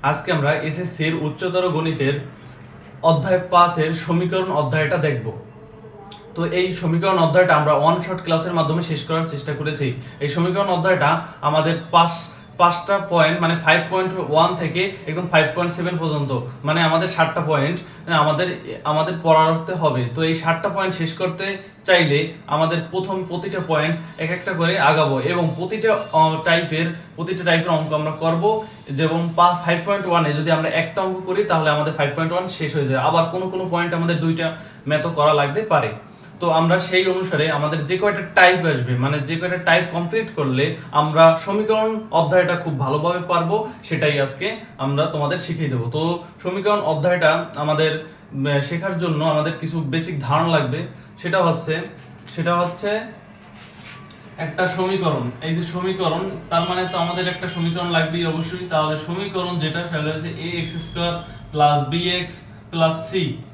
আজকে আমরা এসএসসির উচ্চতর গণিতের অধ্যায় 5 এর সমীকরণ অধ্যায়টা দেখব। তো এই সমীকরণ অধ্যায়টা আমরা ওয়ান শট ক্লাসের মাধ্যমে শেষ করার চেষ্টা করেছি। এই সমীকরণ অধ্যায়টা আমাদের পাঁচটা পয়েন্ট মানে 5.1 থেকে একদম 5.7 পর্যন্ত মানে আমাদের 60টা পয়েন্ট আমাদের পড়াতে হবে। তো এই 60টা পয়েন্ট শেষ করতে চাইলে আমাদের প্রতিটা পয়েন্ট এক একটা করে আগাবো এবং প্রতিটা টাইপের অঙ্ক আমরা করব। যেমন 5.1 যদি আমরা একটা অঙ্ক করি তাহলে আমাদের 5.1 শেষ হয়ে যায়। আবার কোনো পয়েন্ট আমাদের দুইটা ম্যাথও করা লাগতে পারে। তো আমরা সেই অনুসারে আমাদের যে কয়টা টাইপ আসবে মানে যে কয়টা টাইপ কমপ্লিট করলে আমরা সমীকরণ অধ্যায়টা খুব ভালোভাবে পারবো সেটাই আজকে আমরা তোমাদের শিখিয়ে দেবো। তো সমীকরণ অধ্যায়টা আমাদের শেখার জন্য আমাদের কিছু বেসিক ধারণা লাগবে। সেটা হচ্ছে একটা সমীকরণ। এই যে সমীকরণ, তার মানে তো আমাদের একটা সমীকরণ লাগবেই অবশ্যই। তাহলে সমীকরণ যেটা সেটা হচ্ছে ax² + bx + c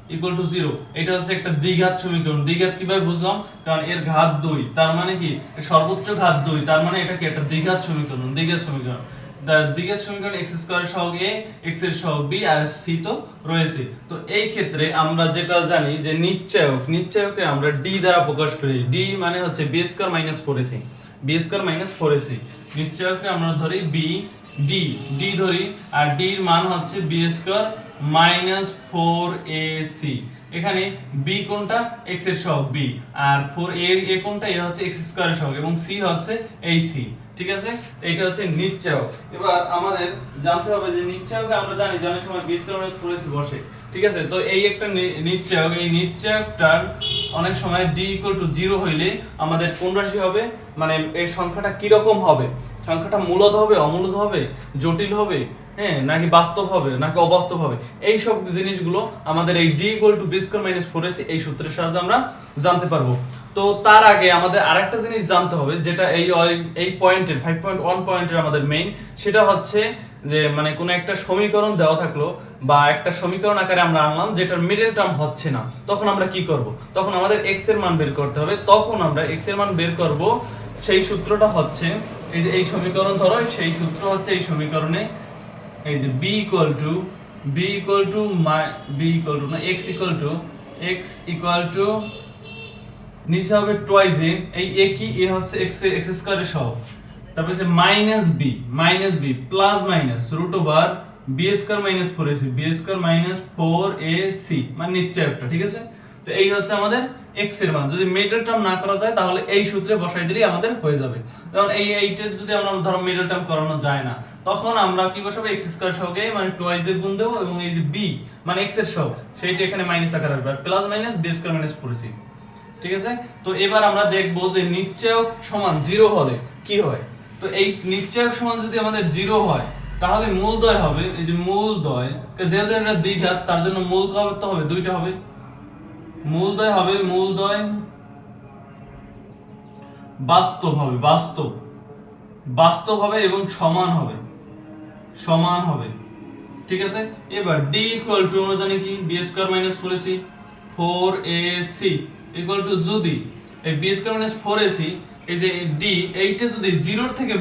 = 0। এটা হচ্ছে একটা দ্বিঘাত সমীকরণ। দ্বিঘাত কিভাবে বুঝলাম? কারণ এর ঘাত 2, তার মানে কি সর্বোচ্চ ঘাত 2, তার মানে এটা কি একটা দ্বিঘাত সমীকরণ। দ্বিঘাত সমীকরণ x² এর সহগ a, x এর সহগ b আর c তো রয়েছে। তো এই ক্ষেত্রে আমরা যেটা জানি যে নিশ্চয়কে আমরা d দ্বারা প্রকাশ করি। d মানে হচ্ছে b² - 4ac, নিশ্চয়কে আমরা ধরি b, d ধরি, আর d এর মান হচ্ছে b² - 4ac। এখানে b কোনটা? x এর সহগ b, আর 4a কোনটা? a হচ্ছে x² এর সহগ এবং c হচ্ছে ac। ঠিক আছে, এইটা হচ্ছে নিশ্চয়ক। এবার আমাদের জানতে হবে যে নিশ্চয়কে আমরা জানি যে অনেক সময় b² - 4ac বসে। ঠিক আছে, তো এই একটা নিশ্চয়ক, এই নিশ্চয়কটার অনেক সময় d = 0 হইলে আমাদের কোন রাশি হবে, মানে এই সংখ্যাটা কি রকম হবে? সংখ্যাটা মূলদ হবে, অমূলদ হবে, জটিল হবে, হ্যাঁ, নাকি বাস্তব হবে, নাকি অবাস্তব হবে? এই সব জিনিসগুলো আমাদের এই d = b² - 4ac এই সূত্রের সাহায্যে আমরা জানতে পারবো। তো তার আগে আমাদের আরেকটা জিনিস জানতে হবে, যেটা এই পয়েন্টের 5.1 পয়েন্টের আমাদের মেইন, সেটা হচ্ছে যে মানে কোনো একটা সমীকরণ দেওয়া থাকলো বা একটা সমীকরণ আকারে আমরা আনলাম যেটার মিডল টার্ম হচ্ছে না, তখন আমরা কি করব? তখন আমাদের x এর মান বের করতে হবে। তখন আমরা x এর মান বের করব। সেই সূত্রটা হচ্ছে এই যে এই সমীকরণ ধরো, সেই সূত্র হচ্ছে এই সমীকরণে এই যে b নিচে হবে টুয়াইস এ, এই a কি? a হচ্ছে x² এর সহগ। তারপর হচ্ছে -b plus minus √b² - 4ac, b² - 4ac মানে নিশ্চয়কটা। ঠিক আছে, তো এই হচ্ছে আমাদের x এর মান। যদি মিডল টার্ম না করা যায় তাহলে এই সূত্রে বসাই দিলেই আমাদের হয়ে যাবে। কারণ এইটার যদি আমরা ধরো মিডল টার্ম করানো যায় না, তখন আমরা কি বসাবো? x² সহগে মানে টুয়াইস এ গুণ দেব এবং এই যে b মানে x এর সহগ সেইটা এখানে মাইনাস আকারে আসবে, প্লাস মাইনাস b² - 4ac। ঠিক আছে, তো এবার আমরা দেখব যে নিশ্চয়ক সমান 0 হলে কি হয়। তো এই নিশ্চয়ক সমান যদি আমাদের 0 হয় তাহলে মূলদ্বয় হবে, এই যে মূলদ্বয়, যেহেতু এটা দ্বিঘাত তার জন্য মূল কত হবে? দুইটা হবে। মূলদ্বয় হবে, মূলদ্বয় বাস্তব হবে এবং সমান হবে। ঠিক আছে, এবার d = আমরা জানি কি b² - 4ac 4ac যদি এই b² - 4ac এই যে d এইটা যদি 0 থেকে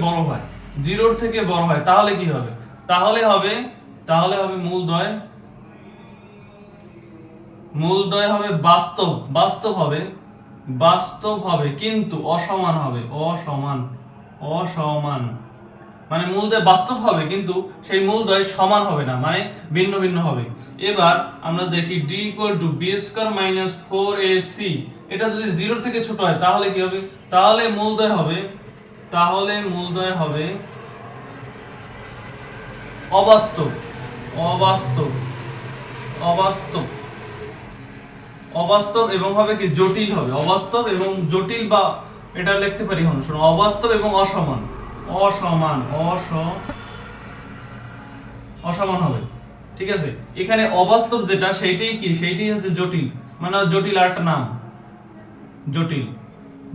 বড় হয় তাহলে কি হবে? তাহলে হবে মূলদ্বয় হবে বাস্তব হবে কিন্তু অসমান মানে মূলদ্বয় বাস্তব হবে কিন্তু সেই মূলদ্বয় সমান হবে না, মানে ভিন্ন ভিন্ন হবে। এবার আমরা দেখি d = b² - 4ac এটা যদি 0 থেকে ছোট হয় তাহলে কি হবে? তাহলে মূলদ্বয় হবে অবাস্তব এবং হবে কি জটিল হবে। অবাস্তব এবং জটিল, বা এটা লিখতে পারি হন, শোনো, অবাস্তব এবং অসমান হবে। ঠিক আছে, এখানে অবাস্তব যেটা সেইটাই হচ্ছে জটিল, মানে জটিল আর একটা নাম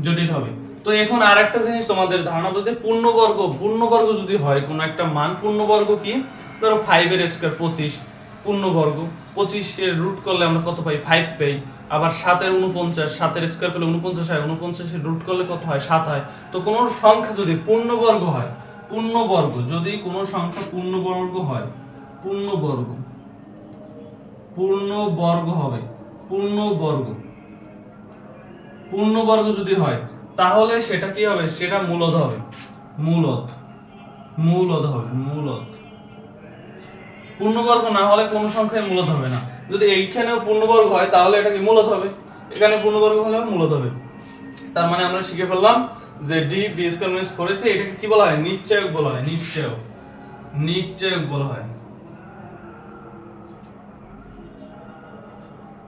জটিল হবে। তো এখন আরেকটা জিনিস তোমাদের ধারণা বলতে, পূর্ণবর্গ যদি হয় কোন একটা মান, পূর্ণবর্গ কি? ধরো 5 এর স্কয়ার 25 পূর্ণবর্গ, 25 এর রুট করলে আমরা কত পাই? 5 পাই। আবার 7 এর 49, 7 এর স্কয়ার করলে 49 হয়, 49 এর রুট করলে কত হয়? 7 হয়। তো কোন সংখ্যা যদি পূর্ণবর্গ হয়, যদি কোন সংখ্যা পূর্ণবর্গ হয় পূর্ণবর্গ, পূর্ণবর্গ হবে, পূর্ণবর্গ, পূর্ণবর্গ যদি হয় তাহলে সেটা কি হবে, সেটা মূলদ হবে, মূলদ, মূলদ হবে, মূলদ। পূর্ণবর্গ না হলে কোন সংখ্যায় মূলদ হবে না। যদি এইখানেও পূর্ণবর্গ হয় তাহলে এটা কি মূলদ হবে, এখানে পূর্ণবর্গ হলে মূলদ হবে। তার মানে আমরা শিখে ফেললাম যে D B square minus 4ac এটাকে কি বলা হয়, নিশ্চয়ক বলা হয়, নিশ্চয়ক, নিশ্চয়ক বলা হয়,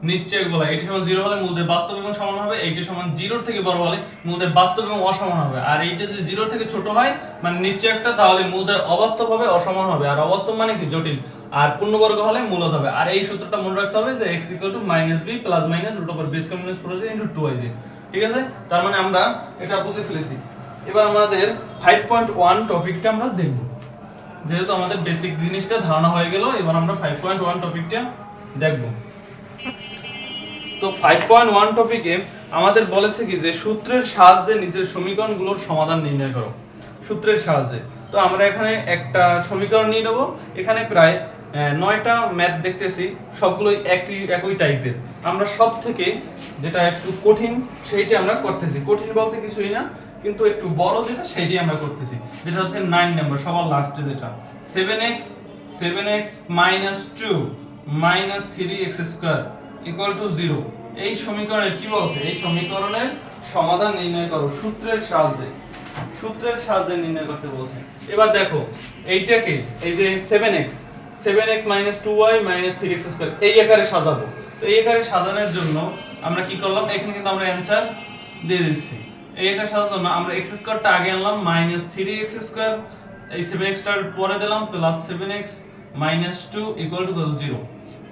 নিশ্চয়ক বলা হয়। এটি সমান 0 হলে মূলদের বাস্তব এবং সমান হবে, এইটি সমান 0 থেকে বড় হলে মূলদের বাস্তব এবং অসমান হবে। আর এইটা যদি 0 থেকে ছোট হয় মানে নিশ্চয়কটা, তাহলে মূলদের অবাস্তব হবে, অসমান হবে। আর অবাস্তব মানে কি, জটিল। আর পূর্ণবর্গ হলে মূলদ হবে। আর এই সূত্রটা মনে রাখতে হবে যে x = -b + -√b² - 4ac * 2ac। ঠিক আছে, তার মানে আমরা এটা বুঝে ফেলেছি। এবার আমাদের 5.1 টপিকটা আমরা দেখব। যেহেতু আমাদের বেসিক জিনিসটা ধারণা হয়ে গেল, এবার আমরা 5.1 টপিকটা দেখব। তো 5.1 টপিকে আমাদের বলেছে কি যে সূত্রের সাহায্যে নিচের সমীকরণগুলোর সমাধান নির্ণয় করো। সূত্রের সাহায্যে তো আমরা এখানে একটা সমীকরণ নিয়ে নেব। এখানে প্রায় 9টা ম্যাথ দেখতেছি, সবগুলোই একই টাইপের। আমরা সব থেকে যেটা একটু কঠিন সেইটা আমরা করতেছি। কঠিন বলতে কিছুই না, কিন্তু একটু বড় যেটা সেইটাই আমরা করতেছি, যেটা হচ্ছে 9 নাম্বার সবার লাস্টে, যেটা 7x - 2 - 3x² = 0। এই সমীকরণের কি বলছে, এই সমীকরণের সমাধান নির্ণয় করো সূত্রের সাহায্যে, সূত্রের সাহায্যে নির্ণয় করতে বলছে। এবার দেখো এইটাকে, এই যে 7x - 2y - 3x² এই আকারে সাজাবো। তো এই আকারে সাজানোর জন্য আমরা কি করলাম, এখানে কিন্তু আমরা অ্যানসার দিয়ে দিচ্ছি। এই আকারে সাজানোর জন্য আমরা x² টা আগে আনলাম, -3x², এই 7x টার পরে দিলাম +7x - 2 = 0।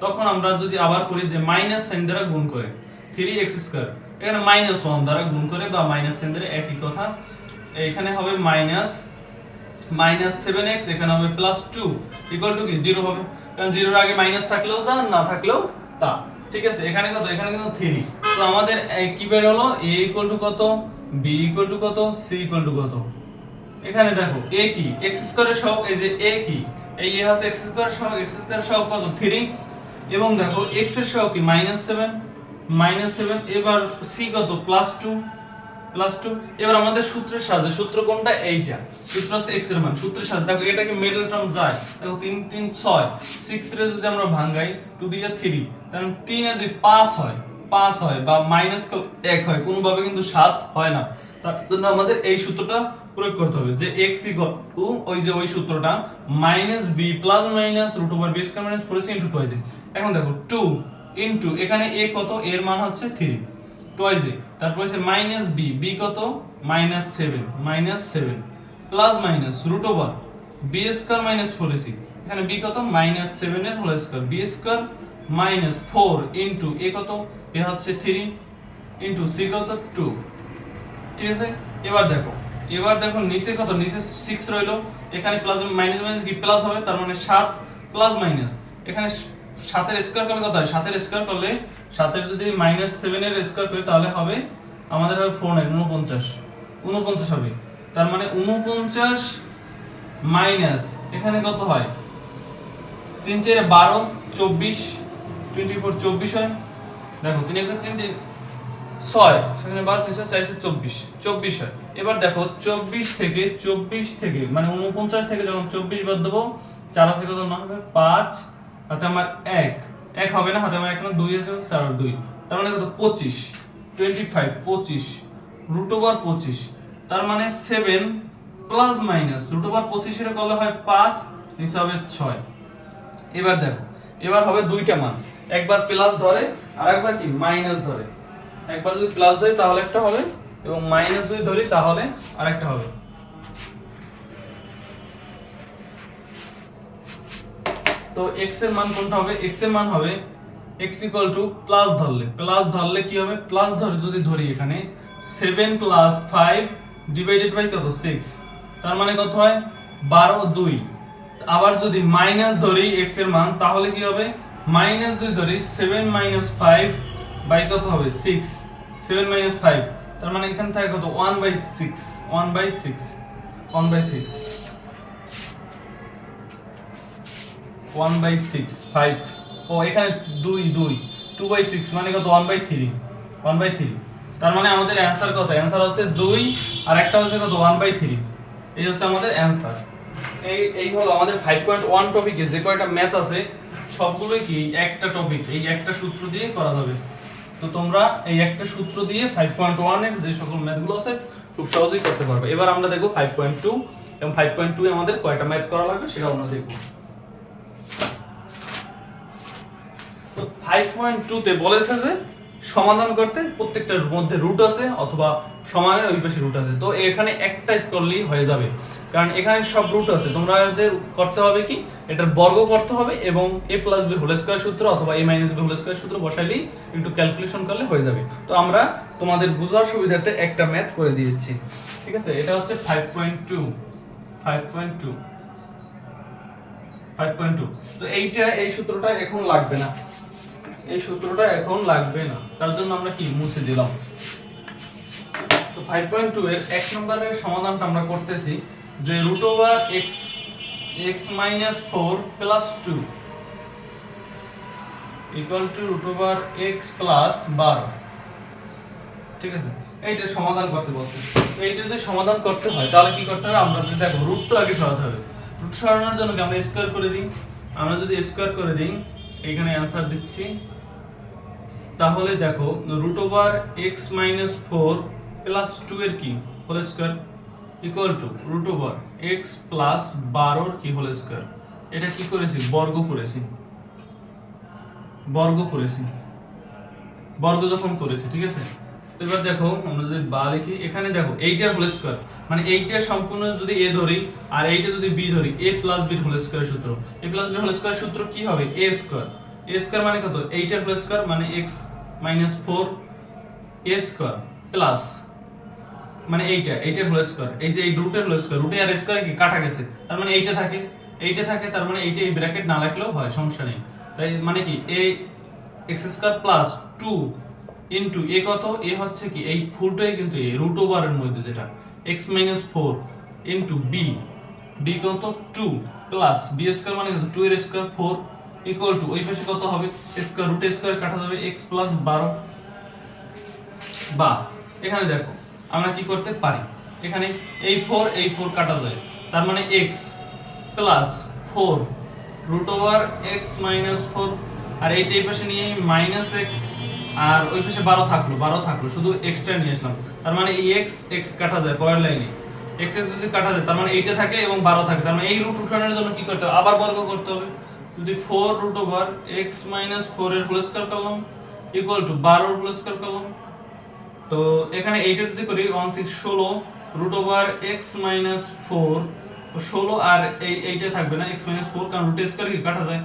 তখন আমরা যদি আবার করি যে মাইনাস সাইন দ্বারা গুণ করে 3x², এখানে -1 দ্বারা গুণ করে বা মাইনাস সাইন দ্বারা একই কথা। এখানে হবে -7x, এখানে হবে +2 = কি 0 হবে, কারণ 0 এর আগে মাইনাস থাকলেও যা, না থাকলেও তা। ঠিক আছে, এখানে কত, এখানে কিন্তু 3। তো আমাদের কি বের হলো, a = কত, b = কত, c = কত। এখানে দেখো a কি, x² এর সহগ, এই যে a কি, এই a হচ্ছে x² এর সহগ, x² এর সহগ কত 3। এবং দেখো x এর সহগ কি -7, এবার c কত +2। এবার আমাদের সূত্রের সাহায্যে, সূত্র কোনটা, এইটা সূত্র হচ্ছে x এর মান, সূত্রের সাহায্যে দেখো এটা কি মিডল টার্ম যায়, দেখো 3 3 6, 6 রে যদি আমরা ভাঙাই 2 দিয়ে 3, তাহলে 3 আর 2 5 হয়, বা -1 হয়, কোনোভাবে কিন্তু 7 হয় না। তার জন্য আমাদের এই সূত্রটা প্রয়োগ করতে হবে যে x = ওই যে ওই সূত্রটা -b + -√b² - 4ac * 2ac। এখন দেখো 2 ইনটু এখানে a কত, এর মান হচ্ছে 3, টুয়াইজে, তারপর হচ্ছে -b, b কত -7 প্লাস মাইনাস √b² - 4ac, এখানে b কত -7 এর whole square, b² - 4 into a কত, a হচ্ছে 3 ইনটু c কত 2। ঠিক আছে, এবার দেখো নিচে কত, নিচে 6 রইলো, এখানে প্লাস মাইনাস কি প্লাস হবে, তার মানে 7 প্লাস মাইনাস, এখানে 7 এর স্কয়ার করলে কত হয়, 7 এর স্কয়ার করলে 7 এর যদি -7 এর স্কয়ার করি তাহলে হবে আমাদের হবে 4 9 49 হবে। তার মানে 49 মাইনাস এখানে কত হয়, 3 4 12 24 24 24 হয়। দেখো 3 1 3 6, সেখানে 12 3 4 24 হয়। এবার দেখো 24 থেকে মানে 49 থেকে যখন 24 বাদ দেবো, 4 আছে কত, না হবে 5, হাতে আমার 1 হবে না, হাতে আমার 1 না 2 আছে, 4 আর 2, তার মানে কত 25 25 √25, তার মানে 7 প্লাস মাইনাস √25 এর করলে হয় 5, নিচে হবে 6। এবার দেখো, এবার হবে দুইটা মান, একবার প্লাস ধরে আর একবার কি মাইনাস ধরে। একবার যদি প্লাস ধরি তাহলে একটা হবে, এবং মাইনাস যদি ধরি তাহলে আরেকটা হবে। তো x এর মান কোনটা হবে, x এর মান হবে x = প্লাস ধরলে কি হবে, প্লাস ধরে যদি ধরি এখানে 7 + 5 ডিভাইডেড বাই কত 6, তার মানে কত হয় 12 2। আবার যদি মাইনাস ধরি x এর মান তাহলে কি হবে, মাইনাস যদি ধরি 7 - 5 বাই কত হবে 6, 7 - 5, তার মানে এখানে থাকে কত 1/6। 1/6 5 ও এখানে 2/6 মানে কত 1/3 1/3 তার মানে আমাদের অ্যানসার কত অ্যানসার হচ্ছে 2 আর একটা হচ্ছে কত 1/3 এই হচ্ছে আমাদের অ্যানসার এই হলো আমাদের 5.1 টপিকে যে কয়টা ম্যাথ আছে সবগুলো কি একটা টপিক এই একটা সূত্র দিয়ে করা যাবে তো তোমরা এই একটা সূত্র দিয়ে 5.1 এর যে সকল ম্যাথগুলো আছে খুব সহজেই করতে পারবে এবার আমরা দেখব 5.2 এবং 5.2 এ আমাদের কয়টা ম্যাথ করা লাগবে সেটা আমরা দেখব তো 5.2 তে বলেছে যে সমাধান করতে প্রত্যেকটার মধ্যে রুট আছে অথবা সমানের ওই পাশে রুট আছে তো এখানে এক টাইপ করলেই হয়ে যাবে কারণ এখানে সব রুট আছে তোমরা এদের করতে হবে কি এটার বর্গ করতে হবে এবং a + b হোল স্কয়ার সূত্র অথবা a - b হোল স্কয়ার সূত্র বসাইলেই একটু ক্যালকুলেশন করলে হয়ে যাবে তো আমরা তোমাদের বোঝার সুবিধার্থে একটা ম্যাথ করে দিয়েছি ঠিক আছে এটা হচ্ছে 5.2 তো এই সূত্রটা এখন লাগবে না এই সূত্রটা এখন লাগবে না তার জন্য আমরা কি মুছে দিলাম তো 5.2 এর 1 নম্বরের সমাধানটা আমরা করতেছি যে √x x - 4 + 2 √x + 12 ঠিক আছে এইটার সমাধান করতে বলছে তো এইটা যদি সমাধান করতে হয় তাহলে কি করতে হবে আমরা যদি দেখো রুটটা আগে সরাতে হবে রুট সরানোর জন্য কি আমরা স্কয়ার করে দিই আমরা যদি স্কয়ার করে দিই এখানে অ্যানসার দিচ্ছি তাহলে দেখো √x - 4 + 2 এর কি হোল স্কয়ার √x + 12 এর কি হোল স্কয়ার এটা কি করেছি বর্গ যখন করেছি ঠিক আছে এবার দেখো আমরা যদি বা লিখি এখানে দেখো 8 এর হোল স্কয়ার মানে 8 এর সম্পূর্ণ যদি a ধরি আর 8 এর যদি b ধরি a + b এর হোল স্কয়ার সূত্র a + b এর হোল স্কয়ার সূত্র কি হবে a স্কয়ার মানে কত 8 এর হোল স্কয়ার মানে x - 4 a স্কয়ার প্লাস মানে 8 এর হোল স্কয়ার এই যে এই রুটের হোল স্কয়ার রুটে আর স্কয়ারে কি কাটা গেছে তার মানে 8 এ থাকে তার মানে 8 এ এই ব্র্যাকেট না রাখলেও হয় সমস্যা নেই তাই মানে কি a x² + 2 ইনটু a কত a হচ্ছে কি এই ফুলটাই কিন্তু a √ওভার এর মধ্যে যেটা x - 4 ইনটু b কত 2 প্লাস b² মানে কত 2 এর স্কয়ার 4 ইকুয়াল টু ওই পাশে কত হবে স্কয়ার রুট স্কয়ার কাটা যাবে x + 12 বা এখানে দেখো আমরা কি করতে পারি এখানে এই 4 কাটা যায় তার মানে x + 4 √x - 4 আর এইটা এই পাশে নিয়ে -x আর ওই পাশে 12 থাকলো শুধু এক্সট্রা নিয়ে আসলাম তার মানে এই x কাটা যায় পরের লাইনে x যদি কাটা যায় তার মানে এইটা থাকে এবং 12 থাকে তার মানে এই রুট উঠানোর জন্য কি করতে হবে আবার বর্গ করতে হবে যদি 4 √x - 4 এর হোল স্কয়ার করলাম ইকুয়াল টু 12 এর হোল স্কয়ার করলাম তো এখানে এইটা যদি করি 16 √x - 4 16 আর এইটা থাকবে না x - 4 কারণ রুট স্কয়ার কি কাটা যায়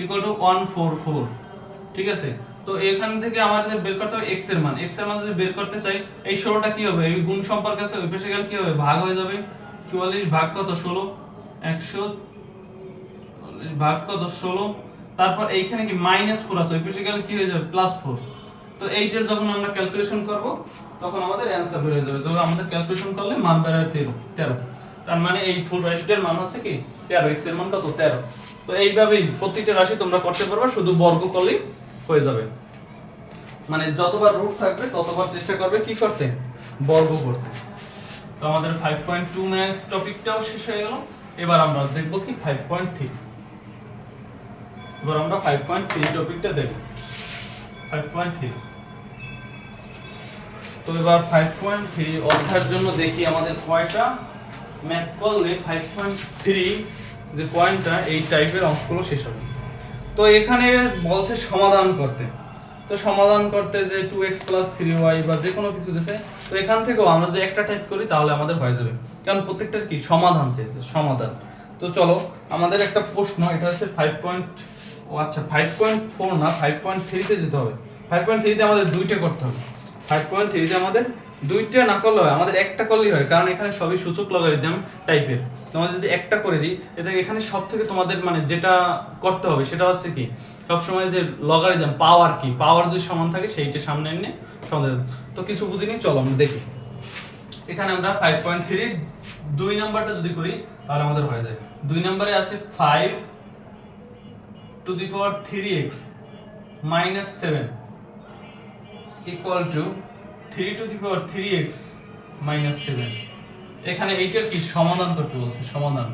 ইকুয়াল টু 144 ঠিক আছে তো এখান থেকে আমাদের বের করতে হবে x এর মান যদি বের করতে চাই এই 16টা কি হবে এই গুণ সম্পর্ক আছে ওই পাশে গেলে কি হবে ভাগ হয়ে যাবে 44 ভাগ কত 16 140 ভাগ কত 16 তারপর এইখানে কি -4 আছে ওই পাশে গেলে কি হয়ে যাবে +4 তো এইটার যখন আমরা ক্যালকুলেশন করব তখন আমাদের অ্যানসার বের হয়ে যাবে তো আমাদের ক্যালকুলেশন করলে মান বের হয় 13 তার মানে এই ফুল রাশিটার মান হচ্ছে কি 13 x এর মান কত 13 তো এইভাবেই প্রত্যেকটা রাশি তোমরা করতে পারবে শুধু বর্গ করলেই হয়ে যাবে মানে যতবার রুট থাকবে ততবার চেষ্টা করবে কি করতে বর্গ করতে তো আমাদের 5.2 ম্যাথ টপিকটাও শেষ হয়ে গেল এবার আমরা দেখব কি 5.3 এবার আমরা 5.3 টপিকটা দেখব 5.3 তো এবার 5.3 অধ্যায়ের জন্য দেখি আমাদের কয়টা ম্যাথ করলে 5.3 যে পয়েন্টটা এই টাইপের অঙ্কগুলো শেষ হবে তো এখানে বলছে সমাধান করতে তো সমাধান করতে যে 2x + 3y বা যে কোনো কিছু দিছে তো এখান থেকেও আমরা যদি একটা টাইপ করি তাহলে আমাদের হয়ে যাবে কারণ প্রত্যেকটার কি সমাধান চেয়েছে সমাধান তো চলো আমাদের একটা প্রশ্ন এটা হচ্ছে 5.4 না 5.3 তে যেতে হবে 5.3 তে আমাদের দুইটা করতে হবে 5.3 তে আমাদের দুইটা না করলে হয় আমাদের একটা করলেই হয় কারণ এখানে সবই সূচক লগারিদম টাইপের তোমরা যদি একটা করে দিই এটা এখানে সবথেকে তোমাদের মানে যেটা করতে হবে সেটা হচ্ছে কি সব সময় যে লগারিদম পাওয়ার কি পাওয়ার যদি সমান থাকে সেইটা সামনে এনে সমাধান তো কিছু বুঝিনি চলো আমরা দেখি এখানে আমরা 5.3 দুই নাম্বারটা যদি করি তাহলে আমাদের হয়ে যায় দুই নম্বরে আছে 5 two the power 3x minus 7 equal to 3 to the power 3x minus 7। এখানে এইটার কি সমাধান করতে বলছে, সমাধান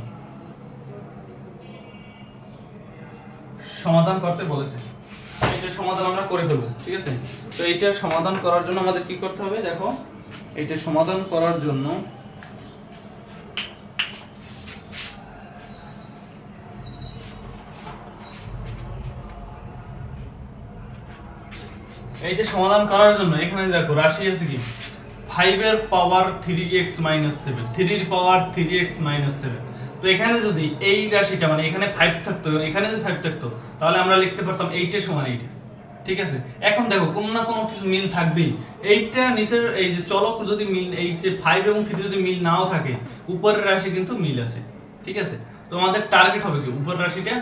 করতে বলেছে। এইটার সমাধান আমরা করে ফেলবো, ঠিক আছে। তো এইটার সমাধান করার জন্য আমাদের কি করতে হবে, দেখো এইটা সমাধান করার জন্য এখানে দেখো রাশি আছে কি 5 এর পাওয়ার 3x মাইনাস 7, 3 এর পাওয়ার 3x মাইনাস 7। তো এখানে যদি এই রাশিটা মানে এখানে 5 থাকতো, এখানে যদি 5 থাকতো, তাহলে আমরা লিখতে পারতাম 8 এর সমান 8, ঠিক আছে। এখন দেখো কোনো না কোনো কিছু মিল থাকবেই। এইটা নিচের এই যে চলক যদি মিল, এই যে 5 এবং 3 যদি মিল নাও থাকে, উপরের রাশি কিন্তু মিল আছে, ঠিক আছে। তো আমাদের টার্গেট হবে কি উপরের রাশিটা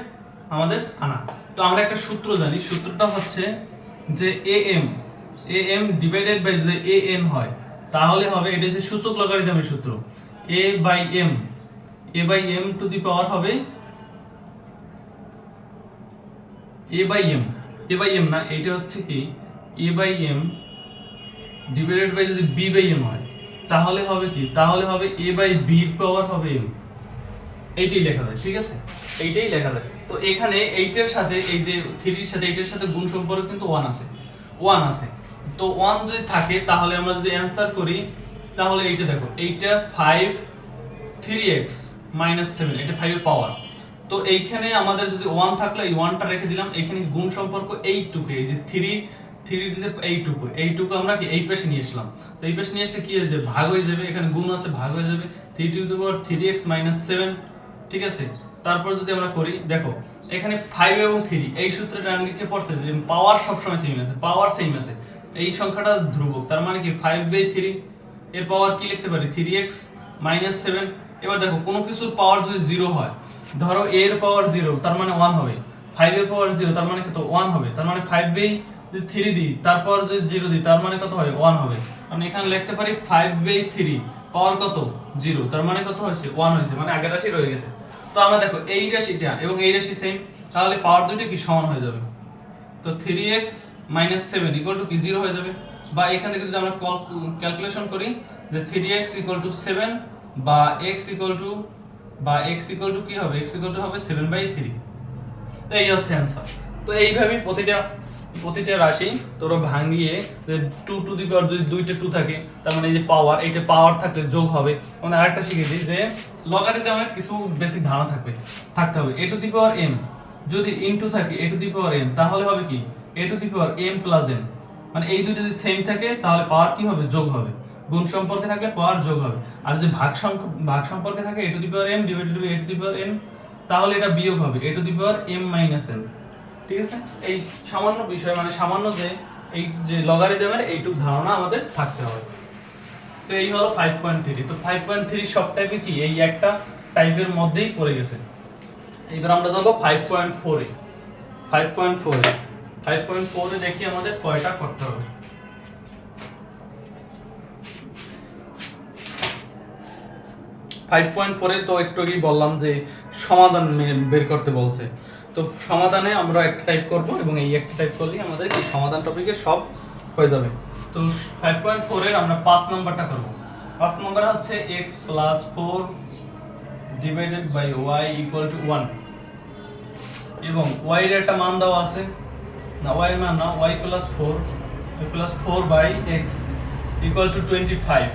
আমাদের আনা। তো আমরা একটা সূত্র জানি, সূত্রটা হচ্ছে যে am ডিভাইডেড বাই যদি an হয় তাহলে হবে, এটা হচ্ছে সূচক লগারিদমের সূত্র, a by m to the power হবে a বাই m না, এটা হচ্ছে কি a by m divided by যদি b বাই m হয় তাহলে হবে কি, তাহলে হবে a বাই b এর পাওয়ার হবে m। এইটাই লেখা যায়, ঠিক আছে, এইটাই লেখা যায়। তো এখানে এইটার সাথে এই যে 3 এর সাথে এইটার সাথে গুণ সম্পর্ক কিন্তু 1 আছে। তো 1 যদি থাকে তাহলে আমরা যদি অ্যানসার করি তাহলে এইটা দেখো, এইটা 5 3x মাইনাস 7, এটা 5 এর পাওয়ার। তো এইখানে আমাদের যদি 1 থাকলে এই 1টা রেখে দিলাম, এখানে গুণ সম্পর্ক এইটুকু, এই যে 3 যে এইটুকু আমরা কি এই পাশে নিয়ে আসলাম। তো এই পাশে নিয়ে আসলে কি হয়ে যাবে, ভাগ হয়ে যাবে, এখানে গুণ আছে ভাগ হয়ে যাবে, 3 to the power 3x minus 7, ঠিক আছে। তারপর যদি আমরা করি দেখো এখানে 5 এবং 3 এই সূত্রটা আমি লিখে পড়ছে যে পাওয়ার সবসময় সেম আছে, এই সংখ্যাটা ধ্রুবক, তার মানে কি 5/3 এর পাওয়ার কি লিখতে পারি 3x মাইনাস 7। এবার দেখো কোনো কিছুর পাওয়ার যদি 0 হয়, ধরো a এর পাওয়ার 0 তার মানে 1 হবে, 5 এর পাওয়ার 0 তার মানে কত 1 হবে, তার মানে 5/3 দিই তারপর যদি 0 দিই তার মানে কত হবে 1 হবে। আমি এখানে লিখতে পারি 5/3 পাওয়ার কত 0, তার মানে কত হয়েছে 1 হয়েছে, মানে আগের রাশি রয়ে গেছে। তো আমরা দেখো এই রাশিটা এবং এই রাশি সেম, তাহলে পাওয়ার দুইটা কি সমান হয়ে যাবে। তো 3x মাইনাস 7 ইকুয়াল টু কি 0 হয়ে যাবে, বা এখান থেকে যদি আমরা ক্যালকুলেশন করি যে 3x ইকুয়াল টু 7 বা x ইকুয়াল টু কি হবে, x ইকুয়াল টু হবে 7/3। তো এই হচ্ছে অ্যানসার। তো এইভাবে প্রতিটা রাশি তোমরা ভাঙিয়ে 2 টু দি পাওয়ার যদি দুইটা 2 থাকে তার মানে এই যে পাওয়ার, এইটা পাওয়ার থাকলে যোগ হবে। আমরা আরেকটা শিখেছি যে লগারিদমের কিছু বেসিক ধারণা থাকতে হবে। a to the power m যদি ইনটু থাকে a to the power n তাহলে হবে কি a to the power m plus n, মানে এই দুটো যদি সেম থাকে তাহলে পাওয়ার কি হবে যোগ হবে, গুণ সম্পর্কে থাকলে পাওয়ার যোগ হবে। আর যদি ভাগ সম্পর্কে থাকে a to the power m divided by a to the power n তাহলে এটা বিয়োগ হবে a to the power m minus n, ঠিক আছে। এই সামান্য বিষয় মানে সামান্য যে এই যে লগারিদমের এইটুকু ধারণা আমাদের থাকতে হবে। তো এই হলো 5.3। তো 5.3 সব টাইপে কি এই একটা টাইপের মধ্যেই পড়ে গেছে। এবার আমরা যাব 5.4 এ। 5.4 এ দেখি আমাদের কয়টা করতে হবে। 5.4 এ তো একটু আগেই বললাম যে সমাধান বের করতে বলছে। তো সমাধানে আমরা একটা টাইপ করব এবং এই একটা টাইপ করলেই আমাদের এই সমাধান টপিকে সব হয়ে যাবে। তো 5.4 এর আমরা 5 নাম্বারটা করব। 5 নাম্বার হচ্ছে x + 4 ডিভাইডেড বাই y = 1 এবং y এর একটা মান দেওয়া আছে না, y এর মান না, y + 4/x = 25,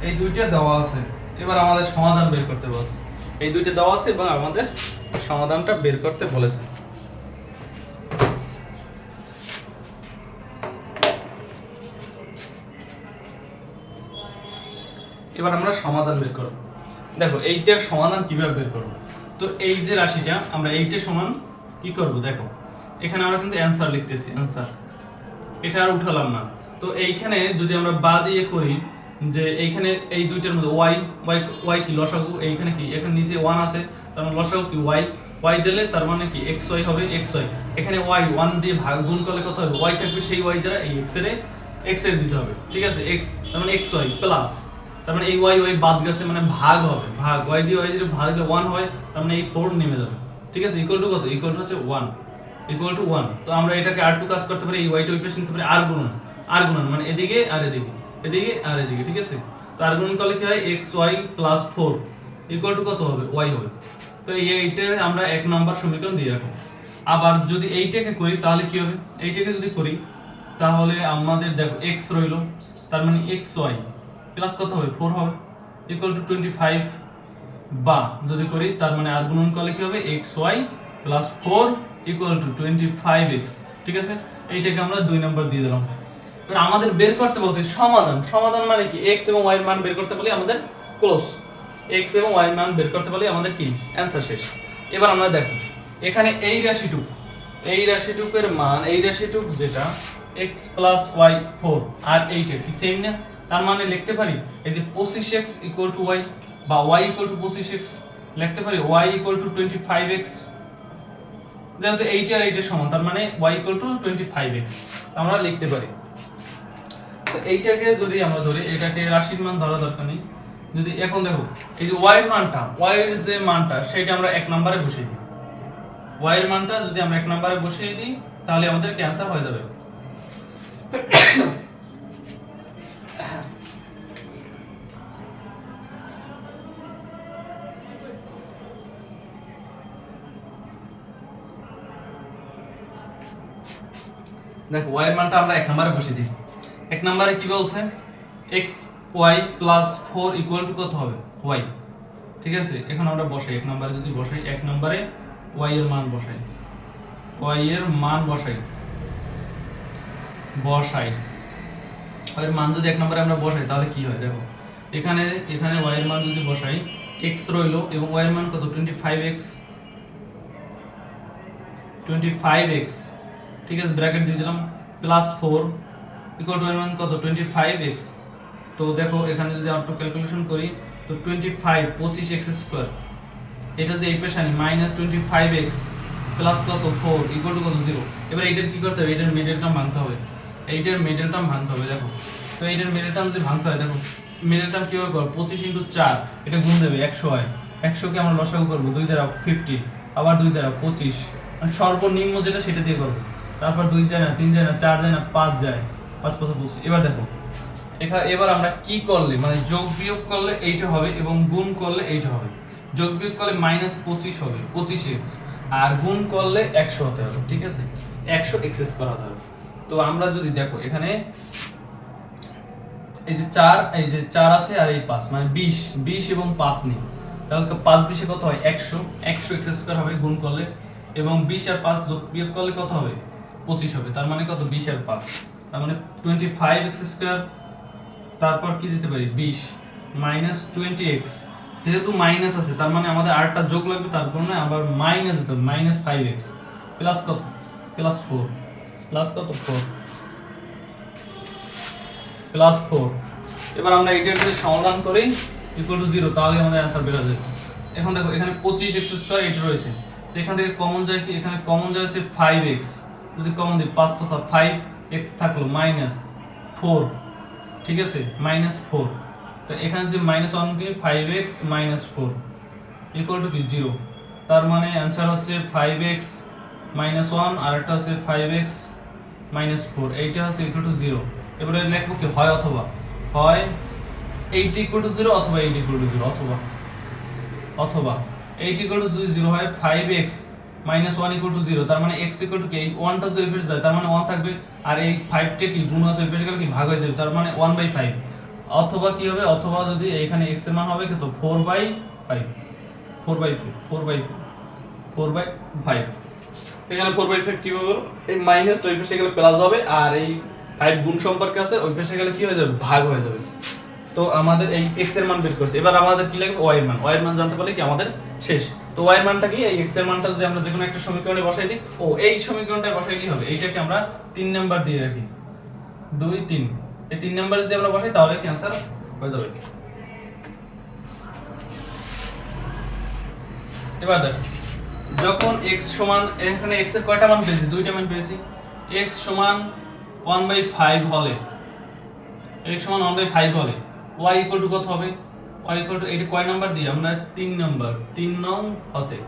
এই দুইটা দেওয়া আছে। এবার আমাদের সমাধান বের করতে বলছে, এই দুইটা দেওয়া আছে এবং আমাদের সমাধানটা বের করতে বলেছে। এবার আমরা সমাধান বের করব। দেখো এইটার সমাধান কিভাবে বের করব। তো এই যে রাশিটা আমরা এইটা সমান কি করব, দেখো এখানে আমরা কিন্তু অ্যানসার লিখতেছি, অ্যানসার এটা আর উঠালাম না। তো এইখানে যদি আমরা বা দিয়ে করি যে এইখানে এই দুইটার মধ্যে y কি লসাগু, এইখানে কি এখানে নিচে 1 আছে তার মানে লসাগু কি y দিলে তার মানে কি xy হবে xy, এখানে y 1 দিয়ে ভাগ গুণ করলে কত হবে y থাকবে, সেই y দ্বারা এই x এর দিতে হবে, ঠিক আছে। x তার মানে xy প্লাস তার মানে এই y বাদ গেছে মানে ভাগ হবে, ভাগ y দিয়ে ভাগ দিলে 1 হয়, তার মানে এই 4 নেমে যাবে, ঠিক আছে, ইকুয়াল টু কত, ইকুয়াল টু হচ্ছে 1, ইকুয়াল টু 1। তো আমরা এটাকে আর টু কাজ করতে পারি, এই ওয়াইটা ওই পাশে নিতে পারি আর গুণন মানে এদিকে আর এদিকে, এদিকে আর এদিকে, ঠিক আছে। তো আর গুণন করলে কি হয়, xy প্লাস 4 ইকুয়াল টু কত হবে, y হবে। তো এইটার আমরা 1 নাম্বার সমীকরণ দিয়ে রাখি। আবার যদি এইটাকে করি তাহলে কি হবে, এইটাকে যদি করি তাহলে আমাদের দেখো x রইলো, তার মানে xy প্লাস কত হবে, 4 হবে, ইকুয়াল টু 25। বা যদি করি তার মানে আর গুণন করলে কি হবে, xy plus 4 equal to 25x, ঠিক আছে। এইটাকে আমরা 2 নাম্বার দিয়ে দিলাম। এবার আমাদের বের করতে বলতে সমাধান, সমাধান মানে কি, x এবং y এর মান বের করতে বলি আমাদের ক্লোজ, x এবং y এর মান বের করতে বলি আমাদের কি অ্যানসার শেষ। এবার আমরা দেখো এখানে এই রাশিটুকের মান, এই রাশিটুক যেটা x প্লাস y 4 আর এইটা কি সেম না, তার মানে লিখতে পারি এই যে 25x ইকুয়াল টু y বা y ইকুয়াল টু 25x, লিখতে পারি y ইকুয়াল টু 25x, যেহেতু এইটা আর এইটা সমান তার মানে y ইকুয়াল টু 25x আমরা লিখতে পারি। তো এইটাকে যদি আমরা ধরি, এটাকে রাশির মান ধরা দরকার নেই। যদি এখন দেখো এই যে y এর মানটা, y এর যে মানটা সেটা আমরা 1 নম্বরে বসিয়ে দিই, y এর মানটা যদি আমরা 1 নম্বরে বসিয়ে দিই তাহলে আমাদের ক্যান্সার হয়ে যাবে। দেখো y এর মানটা আমরা 1 নম্বরে বসিয়ে দিই। 1 নম্বরে কি বলছে, xy প্লাস 4 ইকুয়াল টু কত হবে, y, ঠিক আছে। এখন আমরা বসাই 1 নম্বরে, যদি বসাই 1 নম্বরে y এর মান বসাই, y এর মান বসাই y এর মান যদি 1 নম্বরে আমরা বসাই তাহলে কি হয় দেখো, এখানে y এর মান যদি বসাই, x রইলো এবং y এর মান কত 25x, ঠিক আছে, ব্র্যাকেট দিয়ে দিলাম, প্লাস 4 ইকুয়াল টু এর মান কত 25x। তো দেখো এখানে যদি আমরা ক্যালকুলেশন করি তো 25 স্কয়ার, এটা যদি এই পাশে আনি মাইনাস 25x প্লাস কত 4 ইকুয়াল টু কত 0। এবার এইটার কি করতে হবে, এইটার মিডল টার্ম ভাঙতে হবে, দেখো। তো এইটার মিডল টার্ম যদি ভাঙতে হয়, দেখো মিডল টার্ম কিভাবে করব, 25 × 4 এটা গুণ দেবে 100 হয়, 100 কে আমরা লসাগু করব 2 দ্বারা 50, আবার 2 দ্বারা 25, মানে সর্বনিম্ন যেটা সেটা দিয়ে করব। তারপর 2 যায় না, 3 যায় না, 4 যায় না, 5 যায়, 5 5 25। এবার দেখো এবার আমরা কি করলে মানে যোগ বিয়োগ করলে এইটা হবে এবং গুণ করলে এইটা হবে। যোগ বিয়োগ করলে -25 হবে 25x, আর গুণ করলে 100 হতে হবে, ঠিক আছে, 100x স্কয়ার হতে হবে। তো আমরা যদি দেখো এখানে এই যে 4 আছে আর এই 5 মানে 20 এবং 5 নিই, তাহলে 5 20 কত হয় 100x স্কয়ার হবে গুণ করলে, এবং 20 আর 5 যোগ বিয়োগ করলে কত হবে 25 হবে, তার মানে কত 20 আর 5 তার মানে 25x স্কয়ার, তারপর কি দিতে পারি 20 -20x, যেহেতু মাইনাস আছে তার মানে আমাদের আরটা যোগ লাগবে, তারপর না আবার মাইনাস দিতে হবে -5x প্লাস কত +4 প্লাস কত 4 +4। এবার আমরা এইটার যদি সমাধান করি ইকুয়াল টু 0 তাহলে আমাদের অ্যানসার বের হয়ে যাবে। এখন দেখো এখানে 25x স্কয়ার এটা রয়েছে, তো এখান থেকে কমন যায় কি, এখানে কমন যায় হচ্ছে 5x, যদি কমন দিই 5 5 5x থাকলো -4, ঠিক আছে -4। তো এখানে যদি -1 কি 5x -4 ইকুয়াল টু কি 0, তার মানে অ্যানসার হচ্ছে 5x -1 আর একটা হচ্ছে 5x -4, এইটা হচ্ছে ইকুয়াল টু 0। এবারে লিখবো কি হয় অথবা, হয় 8 ইকুয়াল টু 0 অথবা 8 ইকুয়াল টু 0, অথবা 8 ইকুয়াল টু 0 হয় 5x -1 ইকুয়াল টু 0, তার মানে x ইকুয়াল টু কি 1টা যদি এই পাশে যায় তার মানে 1 থাকবে, আর এই 5টা কি গুণ আছে এই পাশে গেলে কি ভাগ হয়ে যাবে, তার মানে 1/5। অথবা কি হবে, অথবা যদি এখানে x এর মান হবে কত 4/5, এখানে 4/5 কিভাবে হলো, এই মাইনাসটা ওই পাশে গেলে প্লাস হবে, আর এই 5 গুণ সম্পর্কে আছে ওই পাশে গেলে কি হয়ে যাবে ভাগ হয়ে যাবে। তো আমাদের এই x এর মান বের করছে, এবার আমাদের কি লাগবে y এর মান জানতে পারলে কি আমাদের শেষ। তো y এর মানটা কি, এই x এর মানটা যদি আমরা যে কোনো একটা সমীকরণে বসাই দিই, এই সমীকরণটায় বসাই দিই হবে, এইটাকে আমরা 3 নাম্বার দিয়ে রাখি 2 3, এই 3 নাম্বার যদি আমরা বসাই তাহলে কি आंसर হয়ে যাবে। এবার দেখো যখন x সমান, এখানে x এর কয়টা মান পেয়েছি, দুইটা মান পেয়েছি, x সমান 1/5 হলে, x সমান 1/5 হলে y ইকুয়াল টু কত হবে, y ইকুয়াল টু এটা কয় নাম্বার দিই আমরা 3 নাম্বার, 3 নং হতে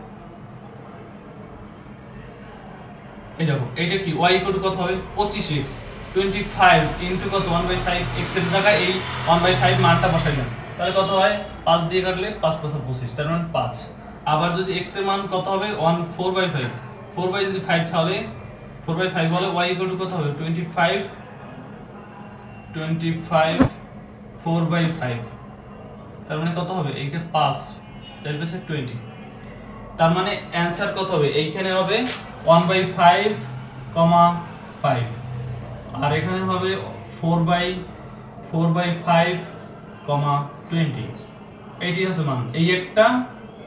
এই দেখো এইটা কি y ইকুয়াল টু কত হবে 25x 25 ইনটু কত 1/5 x এর জায়গায় এই 1/5 মানটা বসাইলাম, তাহলে কত হয় 5 দিয়ে কাটলে 5 5 25, তার মানে 5। আবার যদি x এর মান কত হবে 4/5, 4 যদি 5 তাহলে 4/5 বলে y ইকুয়াল টু কত হবে 25 4/5, তার মানে কত হবে এইটা 5 4 5 20, তার মানে অ্যানসার কত হবে এইখানে হবে 1/5, 5 আর এখানে হবে 4/5, 20। এইটি হচ্ছে মান, এই একটা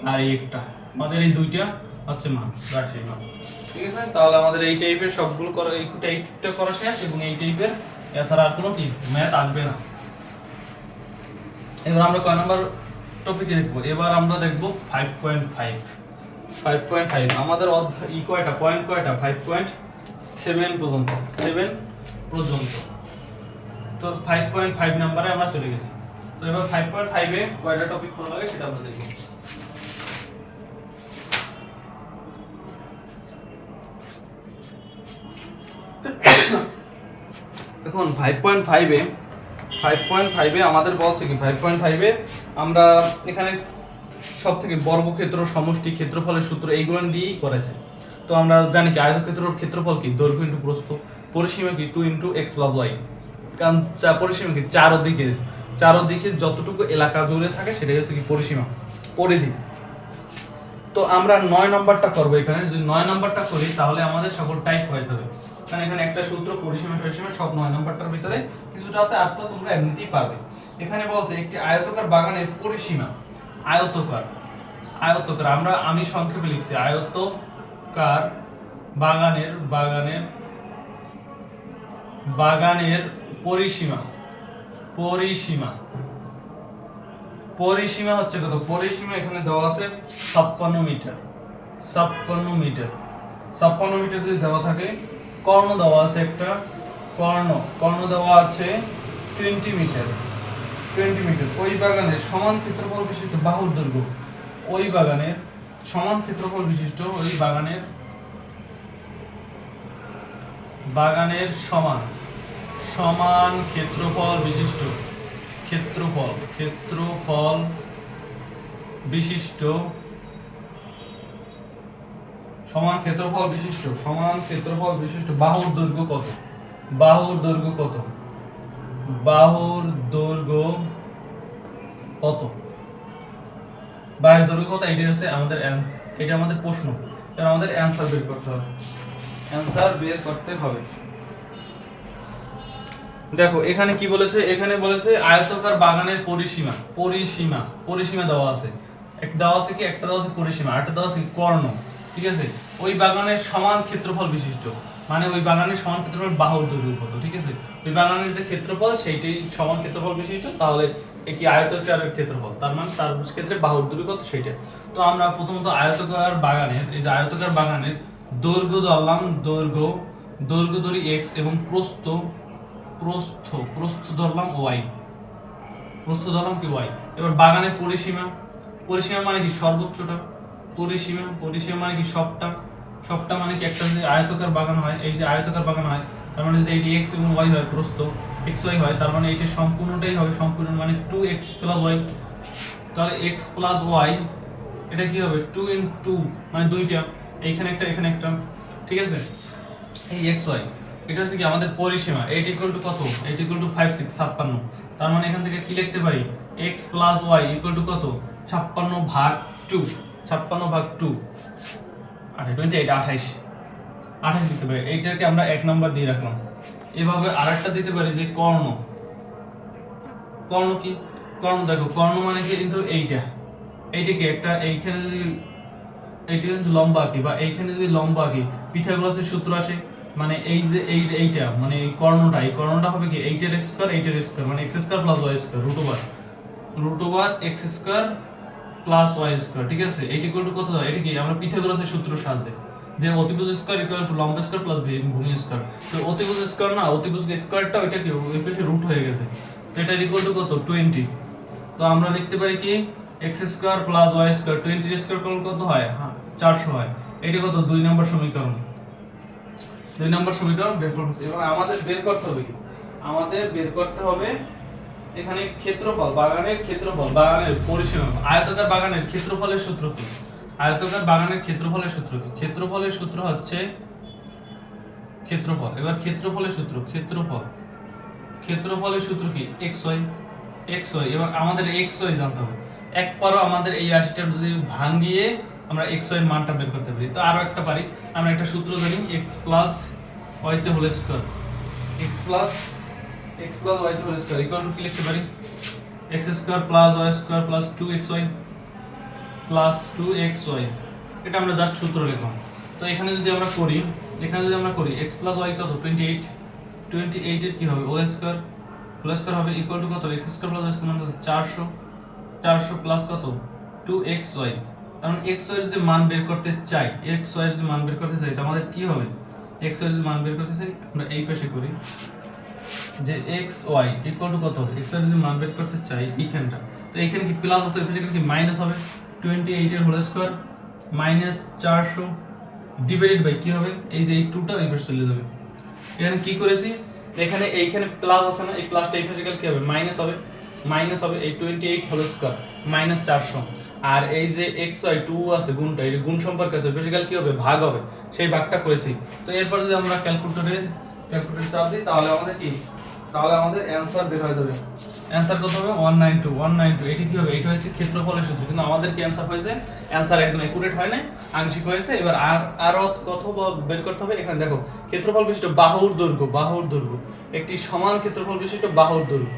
আর এই একটা, আমাদের এই দুইটা হচ্ছে মান, রাশির মান। ঠিক আছে, তাহলে আমাদের এই টাইপের সবগুলো করা, এই টাইপটা করা শেষ এবং এই টাইপের এছাড়া আর কোনো কি ম্যাথ আসবে না। এবার আমরা কয় নাম্বার টপিকে দেখবো? এবার আমরা দেখবো 5.5। 5.5 আমাদের অধ্যায় কয়টা পয়েন্ট, কয়টা 5.7 পর্যন্ত, 7 পর্যন্ত। তো 5.5 নম্বরে আমরা চলে গেছি। তো এবার 5.5 এ কয়টা টপিক পড়া লাগে সেটা আমরা দেখব। এখন 5.5 এ আমাদের বলছে কি 5.5 এ আমরা এখানে সব থেকে বর্গক্ষেত্র, সমষ্টি, ক্ষেত্রফলের সূত্র এইগুলো দিয়েই করেছে। তো আমরা জানি কি আয়তক্ষেত্রের ক্ষেত্রফল কি দৈর্ঘ্য ইনটু প্রস্থ, পরিসীমা কি 2 × x + y, কারণ পরিসীমা কি চারদিকে যতটুকু এলাকা জুড়ে থাকে সেটাই হচ্ছে কি পরিসীমা, পরিধি। তো আমরা 9 নম্বরটা করব। এখানে যদি 9 নম্বরটা করি তাহলে আমাদের সকল টাইপ হয়ে যাবে, কারণ এখানে একটা সূত্র পরিসীমা সব 9 নম্বরটার ভিতরে কিছুটা আছে, আর তো তোমরা এমনিতেই পারবে। এখানে বলছে একটি আয়তাকার বাগানের পরিসীমা, আয়তাকার আমি সংক্ষেপে লিখছি আয়তাকার বাগানের পরিসীমা হচ্ছে কত? পরিসীমা এখানে দেওয়া আছে 56 মিটার। 56 মিটার যদি দেওয়া থাকে, কর্ণ দেওয়া আছে একটা, কর্ণ দেওয়া আছে 20 মিটার। ওই বাগানের সমান ক্ষেত্রফল বিশিষ্ট বাহুর দৈর্ঘ্য, ওই বাগানের সমান ক্ষেত্রফল বিশিষ্ট, ওই বাগানের সমান ক্ষেত্রফল বিশিষ্ট সমান ক্ষেত্রফল বিশিষ্ট বাহুর দৈর্ঘ্য কত? বাহুর দৈর্ঘ্য কত? বাহুর দৈর্ঘ্য কত? এইটা হচ্ছে আমাদের অ্যানসার, এটা আমাদের প্রশ্ন। এবার আমাদের অ্যানসার বের করতে হবে। দেখো এখানে কি বলেছে? এখানে বলেছে আয়তাকার বাগানের পরিসীমা দেওয়া আছে। একটা দেওয়া আছে কি? একটা দেওয়া আছে পরিসীমা, আরেকটা দেওয়া আছে কর্ণ। ঠিক আছে, ওই বাগানের সমান ক্ষেত্রফল বিশিষ্ট, মানে ওই বাগানের সমান ক্ষেত্রফল বাহুর দৈর্ঘ্য কত? ঠিক আছে, ওই বাগানের যে ক্ষেত্রফল সেইটাই সমান ক্ষেত্রফল বিশিষ্ট, তাহলে কি আয়তাকারের ক্ষেত্রফল, তার মানে তার ক্ষেত্রে বাহুর দৈর্ঘ্য কত সেইটা। তো আমরা প্রথমত আয়তাকার বাগানের, এই যে আয়তাকার বাগানের দৈর্ঘ্য ধরলাম, দৈর্ঘ্য ধরি x এবং প্রস্থ ধরলাম y, কি y। এবার বাগানের পরিসীমা মানে কি? সর্বোচ্চটা। পরিসীমা মানে কি? সবটা মানে কি? একটা যদি আয়তাকার বাগান হয়, এই যে আয়তাকার বাগান হয়, তার মানে যদি এটি x এবং y হয়, প্রস্থ xy হয়, তার মানে এটা সম্পূর্ণটাই হবে, সম্পূর্ণ মানে 2x + y। তাহলে x + y এটা কি হবে? 2 × 2 মানে দুইটা, এইখানে একটা এখানে একটা। ঠিক আছে, এই xy এটা হচ্ছে কি আমাদের পরিসীমা। এইট ইকুয়াল টু কত? 8 = 5 6 56। তার মানে এখান থেকে কি লিখতে পারি? x + y ইকুয়াল টু কত? 56/2। 56/2 28 লিখতে পারি। এইটাকে আমরা 1 নাম্বার দিয়ে রাখলাম। এভাবে আরেকটা দিতে পারি যে কর্ণ কি? দেখো কর্ণ মানে কি? কিন্তু এইটাকে একটা, এইখানে যদি এইটা যদি লম্বা আঁকি বা এইখানে যদি লম্বা আঁকি, পিথাগোরাসের সূত্র আসে, মানে এই যে এইটা মানে এই কর্ণটা হবে কি? এইটার স্কয়ার মানে x² + y² √x² + y²। ঠিক আছে, এইটা ইকুয়াল টু কত হয়? এটা কি আমরা পিথাগোরাসের সূত্রের সাহায্যে, যে অতিভুজ স্কয়ার ইকুয়াল টু লম্ব স্কয়ার + ভূমি স্কয়ার। তো অতিভুজ স্কয়ার না, অতিভুজ স্কয়ারটা ওইটা কি ওই পাশে রুট হয়ে গেছে, তো এটা ইকুয়াল টু কত? 20। তো আমরা লিখতে পারি কি x² + y², 20 স্কয়ার করলে কত হয়? 400 হয়। এটা কত? 2 নম্বর সমীকরণ। 2 নম্বর সমীকরণ বের করতে এবং আমাদের বের করতে হবে কি? আমাদের বের করতে হবে এখানে ক্ষেত্রফল, বাগানের ক্ষেত্রফল, বাগানের পরিসীমা। আয়তাকার বাগানের ক্ষেত্রফলের সূত্র কি? আয়তাকার বাগানের ক্ষেত্রফলের সূত্র কি? ক্ষেত্রফলের সূত্র হচ্ছে ক্ষেত্রফল। এবার ক্ষেত্রফলের সূত্র, ক্ষেত্রফলের সূত্র কি? xy। এবার আমাদের xy জানতে হবে। একবারও আমাদের এই রাশিটা যদি ভাঙিয়ে আমরা xy এর মানটা বের করতে পারি। তো আরো একটা পারি, আমরা একটা সূত্র জানি x + y তে হোল স্কয়ার, x + y তে হোল স্কয়ার ইকুয়াল টু কি লিখতে পারি? x square + y square + 2xy এটা আমরা জাস্ট সূত্র লিখলাম। তো এখানে যদি আমরা করি x + y কত? 28 এর কি হবে? হোল স্কয়ার হবে ইকুয়াল টু কত? x স্কয়ার + y স্কয়ার মানে কত? 400 প্লাস কত? 2xy। কারণ xy যদি মান বের করতে চাই, তো আমাদের কি হবে? xy যদি মান বের করতে চাই আমরা এই পাশে করি যে xy ইকুয়াল টু কত? xy যদি মান বের করতে চাই এইখানটা, তো এইখানে কি প্লাস আছে, এখানে কি মাইনাস হবে? 28 এর whole square minus 400 divided by কি হবে? এই যে এই 2টা এই পাশে চলে যাবে। এখানে কি করেছি? এইখানে প্লাস আছে না, এই প্লাসটা এই পাশে গেলে কি হবে? মাইনাস হবে এই 28 হোল স্কয়ার মাইনাস 400। আর এই যে xy 2 আছে গুণটা, এই গুণ সম্পর্ক আছে, বেসিক্যালি কি হবে? ভাগ হবে। সেই ভাগটা করেছি। তো এরপর যদি আমরা ক্যালকুলেটরে চাপ দিই তাহলে আমাদের অ্যানসার বের হয়ে যাবে। অ্যানসার কত হবে? 192। এটি কি হবে? এটা হচ্ছে ক্ষেত্রফলের সূত্র। কিন্তু আমাদের কি অ্যানসার হয়েছে? অ্যানসার একদম একুরেট হয় না, আংশিক হয়েছে। এবার আর কত বের করতে হবে? এখানে দেখো, ক্ষেত্রফল বিশিষ্ট বাহুর দৈর্ঘ্য, একটি সমান ক্ষেত্রফল বিশিষ্ট বাহুর দৈর্ঘ্য।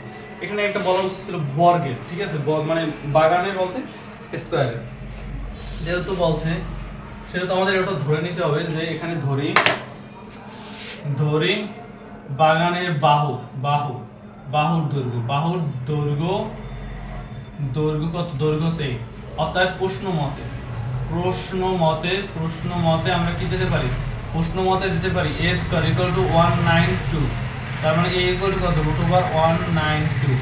এখানে একটা বলা ছিল বর্গের, ঠিক আছে? মানে বাগানের বলতে স্কয়ারের, যেহেতু বলছে সেহেতু আমাদের এটা ধরে নিতে হবে যে এখানে ধরি বাগানের বাহুর দৈর্ঘ্য কত? দৈর্ঘ্য সেই, অর্থাৎ প্রশ্ন মতে আমরা কি দিতে পারি? দিতে পারি a স্কয়ার ইকুয়াল টু 192। তার মানে a ইকুয়াল টু কত? √192।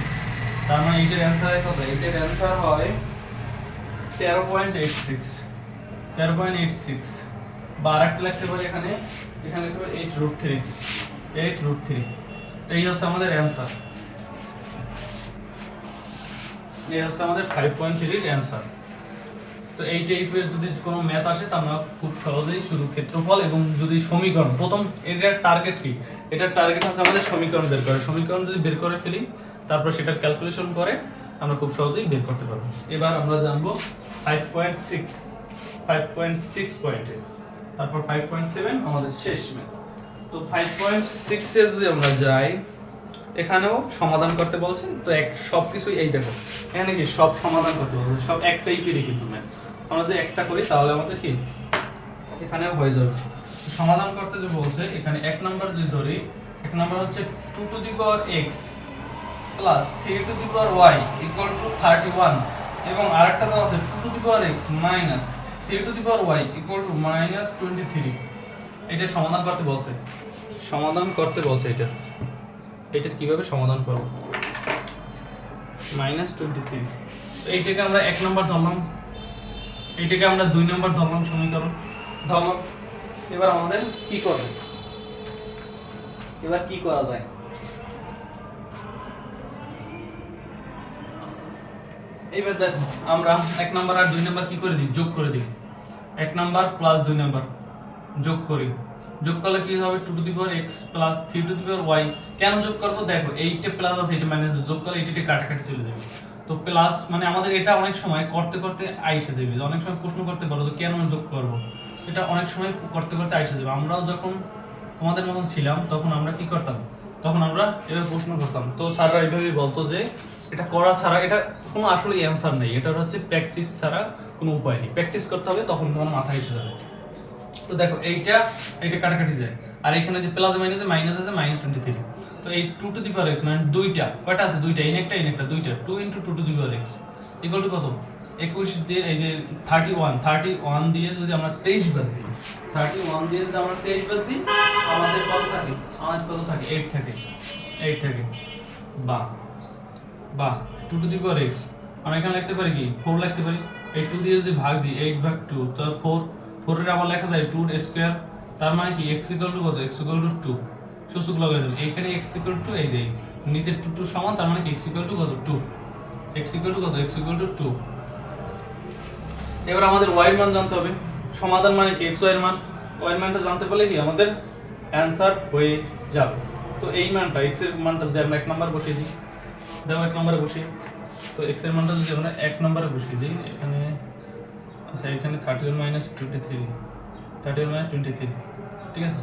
তার মানে এইটার অ্যানসার কত? এইটার অ্যানসার হয় 13.86 বা আরেকটা লিখতে পারি এখানে লিখতে পারি 8√3। তো এই হচ্ছে আমাদের অ্যানসার, এই হচ্ছে আমাদের 5.3 এর অ্যানসার। তো এই টাইপের যদি কোনো ম্যাথ আসে তা আমরা খুব সহজেই শুধু ক্ষেত্রফল এবং যদি সমীকরণ, প্রথম এটার টার্গেট কি? এটার টার্গেট হচ্ছে আমাদের সমীকরণ বের করা। সমীকরণ যদি বের করে ফেলি তারপর সেটার ক্যালকুলেশন করে আমরা খুব সহজেই বের করতে পারবো। এবার আমরা জানবো 5.6 পয়েন্টে, তারপর 5.7 আমাদের শেষ ম্যাথ। তো 5.6 এ যদি আমরা যাই, এখানেও সমাধান করতে বলছেন। তো সবকিছুই এই দেখো, এখানে কি সব সমাধান করতে বলছে, সব এক টাইপেরই কিন্তু ম্যাথ। আমরা যদি একটা করি তাহলে আমাদের কি এখানেও হয়ে যাবে। সমাধান করতে যে বলছে, এখানে এক নাম্বার যদি ধরি, এক নাম্বার হচ্ছে 2 two the power x plus 3 to the power y equal two 31, এবং আরেকটা দেওয়া আছে 2 two the power x minus 3 to the power y equal two minus 23। এটা সমাধান করতে বলছে, এটার কিভাবে সমাধান করব? -23। এইটাকে আমরা এক নম্বর ধরলাম, এইটাকে আমরা 2 নম্বর ধরলাম সমীকরণ ধরলাম। এবার আমাদের কি করবে? এবার কি করা যায়? এবার দেখো, আমরা 1 নাম্বার আর 2 নাম্বার কি করে দিই? যোগ করে দিই। 1 নাম্বার প্লাস 2 নাম্বার যোগ করি। যোগ করলে কি হবে? 2 two the power x plus 3 to the power y। কেন যোগ করব? দেখো, এইটা প্লাস আছে, এটা মাইনাস, যোগ করলে এইটা কাটাকাটি চলে যাবে। তো প্লাস মানে আমাদের এটা অনেক সময় করতে আইসে যাবে। অনেক সময় প্রশ্ন করতে পারো যে কেন যোগ করব, এটা অনেক সময় করতে আইসে যাবে। আমরাও যখন তোমাদের মতন ছিলাম তখন আমরা কি করতাম? তখন আমরা এভাবে প্রশ্ন করতাম। তো স্যাররা এইভাবেই বলতো যে এটা করা ছাড়া এটা কোনো আসলে অ্যানসার নেই, এটা হচ্ছে প্র্যাকটিস ছাড়া কোনো উপায় নেই। প্র্যাকটিস করতে হবে, তখন তোমার মাথায় এসে যাবে। তো দেখো, এইটা কাটাকাটি যায়, আর এখানে যে প্লাস মাইনাসে মাইনাস আছে -23। তো এই 2 টু দি পাওয়ার x মানে দুইটা, কয়টা আছে? দুইটা, এই একটা দুইটা, 2 * 2 two the power x equal to কত? 21 দিয়ে এই যে 31 দিয়ে যদি আমরা 23 বাদ দিই, 31 দিয়ে যদি আমরা 23 বাদ দিই, আমাদের কত থাকে? 8 থাকে। বা 2 টু দি পাওয়ার x আমরা এখানে লিখতে পারি কি? 4 লিখতে পারি। এই 2 দিয়ে যদি ভাগ দিই, 8 ভাগ 2, তো 4 এর আবার লেখা যায় 2 স্কয়ার, তার মানে কি x ইকুয়াল টু কত, x ইকুয়াল টু 2, সূচক লাগিয়ে দেব এইখানে x ইকুয়াল টু এই যে নিচে 2 2 সমান, তার মানে কি x ইকুয়াল টু কত 2, x ইকুয়াল টু কত, x ইকুয়াল টু 2। এবার আমাদের y এর মান জানতে হবে, সমাধান মানে কি x y এর মান, y এর মানটা জানতে পারলে কি আমাদের অ্যানসার হয়ে যাবে। তো এই মানটা x এর মানটা যদি আমরা 1 নম্বর বসিয়ে দিই, দেখো 1 নম্বরে বসিয়ে, তো x এর মানটা যদি আমরা 1 নম্বরে বসিয়ে দিই, এখানে আচ্ছা এখানে 31 - 23, 31 - 23, ঠিক আছে।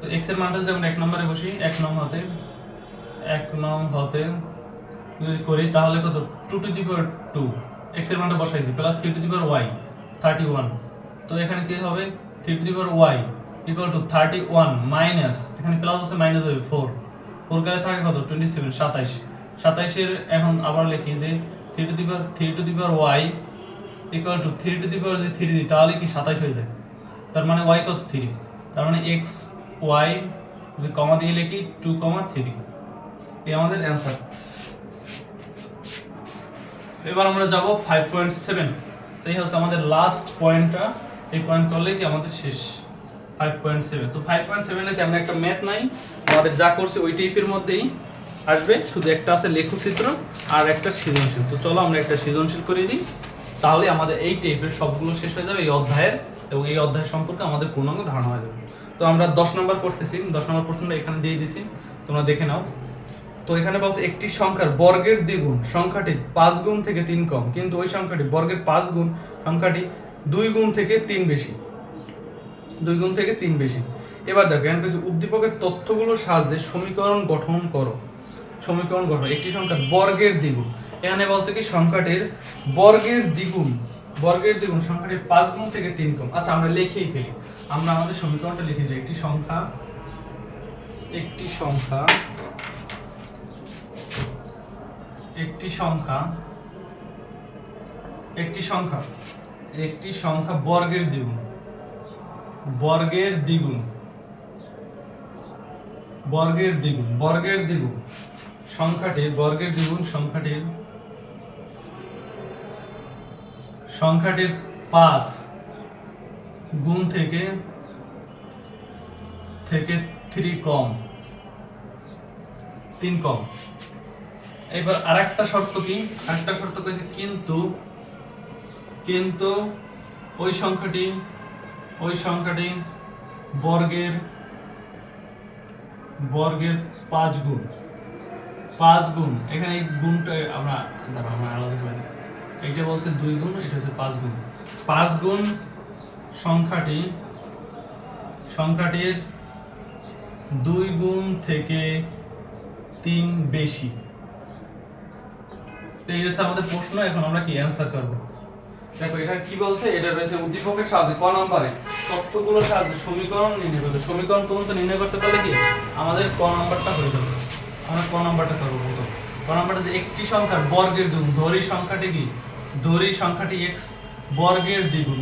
তো x এর মানটা যদি আমরা 1 নম্বরে বসি, 1 নং হতে যদি করি তাহলে কত 2 টু দি পাওয়ার 2, x এর মানটা বসাই দিই plus 3 to the power y 31। তো এখানে কি হবে 3 to the power y equal two 31 minus এখানে প্লাস আছে মাইনাস হবে 4, 4 কালে থাকে কত 27, 27, 27 এর এখন আবার লিখি যে 3 to the power y equal to 3 to the power যদি 3 দিই তাহলে কি 27 হয়ে যায়, তার মানে y কত 3, তার মানে x y যদি কমা দিয়ে লিখি 2, 3, এই আমাদের অ্যানসার। এবার আমরা যাব 5.7, তো এই হচ্ছে আমাদের লাস্ট পয়েন্টটা, এই পয়েন্ট করলে কি আমাদের শেষ 5.7। তো 5.7 এ আমরা একটা ম্যাথ নাই, আমাদের যা করছে ওই টাইপের মধ্যেই আসবে, শুধু একটা আছে লেখচিত্র আর একটা সৃজনশীল। তো চলো আমরা একটা সৃজনশীল করে দিই, তাহলে আমাদের এই টাইপের সবগুলো শেষ হয়ে যাবে এই অধ্যায়ের, এবং এই অধ্যায় সম্পর্কে আমাদের পূর্ণাঙ্গ ধারণা হয়ে যাবে। তো আমরা 10 নম্বর করতেছি, 10 নম্বর প্রশ্নটা এখানে দিয়ে দিছি, তোমরা দেখে নাও। তো এখানে বলছে একটি সংখ্যার বর্গের দ্বিগুণ সংখ্যাটি 5 গুণ থেকে 3 কম, কিন্তু ওই সংখ্যাটি বর্গের 5 গুণ সংখ্যাটি 2 গুণ থেকে 3 বেশি, 2 গুণ থেকে 3 বেশি। এবার দেখো এখানে কিছু উদ্দীপকের তথ্যগুলোর সাহায্যে সমীকরণ গঠন করো। সমীকরণ গঠন, একটি সংখ্যার বর্গের দ্বিগুণ, এখানে বলছে কি সংখ্যাটির বর্গের দ্বিগুণ সংখ্যাটির 5 গুণ থেকে 3 কম। আচ্ছা আমরা লিখেই ফেলি, আমরা আমাদের সমীকরণটা লিখে দিই। একটি সংখ্যা বর্গের দ্বিগুণ সংখ্যাটির সংখ্যাটির 5 গুণ থেকে 3 কম, 3 কম। এবার আরেকটা শর্ত কি, কইছে কিন্তু ওই সংখ্যাটি বর্গের 5 গুণ, এখানে এই গুণটা আমরা আলাদা করে দিই, এইটা বলছে 2 গুণ, এটা হচ্ছে 5 গুণ, 5 গুণ সংখ্যাটির 2 গুণ থেকে 3 বেশি। তো এই হচ্ছে আমাদের প্রশ্ন, এখন আমরা কি অ্যানসার করব। দেখো এটা কি বলছে, এটা রয়েছে উদ্দীপকের সাহায্যে ক নম্বরে তথ্যগুলোর সাহায্যে সমীকরণ নির্ণয় করতে। সমীকরণ পর্যন্ত নির্ণয় করতে পারলে কি আমাদের ক নম্বরটা হয়ে যাবে। আমরা ক নম্বরটা করব। ক নম্বরটা যে একটি সংখ্যার বর্গের দ্বিগুণ, ধরি সংখ্যাটি x বর্গের দ্বিগুণ,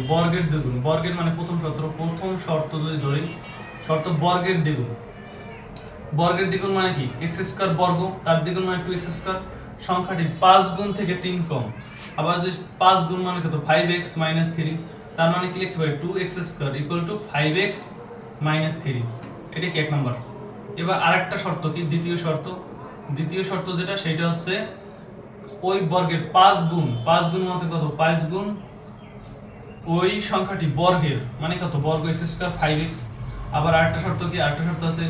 বর্গের মানে প্রথম শর্ত যদি ধরি, শর্ত বর্গের দ্বিগুণ মানে কি x স্কয়ার বর্গ, তার দ্বিগুণ মানে 2x স্কয়ার, সংখ্যাটি 5 গুণ থেকে 3 কম। আবার যদি 5 গুণ মানে কত 5x - 3, তার মানে কি লিখতে পারি 2x স্কয়ার = 5x - 3, এটা কি 1 নাম্বার। এবার আরেকটা শর্ত কি, দ্বিতীয় শর্ত যেটা সেটা হচ্ছে ওই বর্গের 5 গুণ মানে কত 5 গুণ ওই সংখ্যাটি বর্গের মানে কত বর্গ x স্কয়ার 5x। আবার আরেকটা শর্ত কি, আছে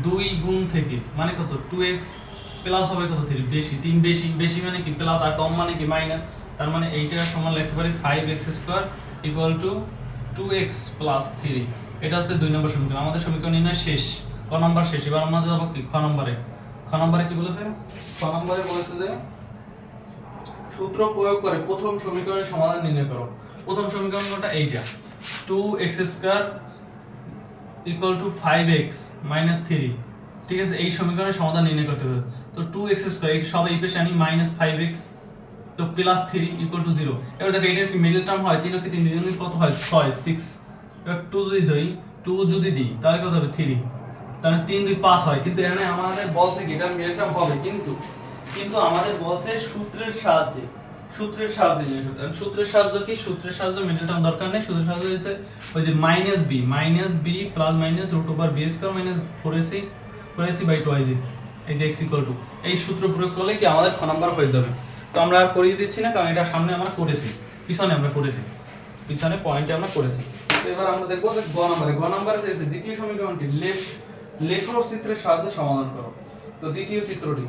2 গুণ থেকে মানে কত 2x প্লাস হবে কত 3 বেশি, 3 বেশি মানে কি প্লাস, আর কম মানে কি মাইনাস, তার মানে এইটা সমান লিখতে পারি 5x স্কয়ার = 2x + 3। এটা হচ্ছে 2 নম্বর সমীকরণ। আমাদের সমীকরণ নির্ণয় শেষ, ক নম্বর শেষ। এবার আমরা যাব কি খ নম্বরে। কি বলেছে, খ নম্বরে বলেছে যে সূত্র প্রয়োগ করে প্রথম সমীকরণের সমাধান নির্ণয় করো। প্রথম সমীকরণটা এইটা 2x স্কয়ার = 5x - 3, ঠিক আছে। এই সমীকরণের সমাধান নির্ণয় করতে হবে। তো 2x স্কয়ার এই সব এই পাশে আনি -5x, তো +3 = 0। এবার দেখো এটা কি মিডল টার্ম হয়, 3 কে 3 দিয়ে কত হয় 6, 6। এবার 2 যদি দিই তাহলে কত হবে 3, তাহলে 3 2 5 হয়। কিন্তু এখানে আমাদের বলছে কি এটা মিডল টার্ম হবে, কিন্তু আমাদের বলছে সূত্রের সাহায্যে সূত্রের সাহায্যে নিয়ে করতে হবে। সূত্রের সাহায্য কি? সূত্রের সাহায্য মিডল টার্ম দরকার নেই। সূত্রের সাহায্য হচ্ছে ওই যে -b plus minus root over b square minus 4ac by 2az, এই যে x ইকুয়াল টু, এই সূত্র প্রয়োগ করলে কি আমাদের খ নাম্বার হয়ে যাবে। তো আমরা আর করিয়ে দিচ্ছি না, কারণ এটা সামনে আমরা করেছি, পিছনে আমরা করেছি, পিছনে পয়েন্টে আমরা করেছি। তো এবার আমরা দেখব যে গ নাম্বারে যে দ্বিতীয় সমীকরণটি লেখো চিত্রের সাহায্যে সমাধান করো। তো দ্বিতীয় চিত্রটি,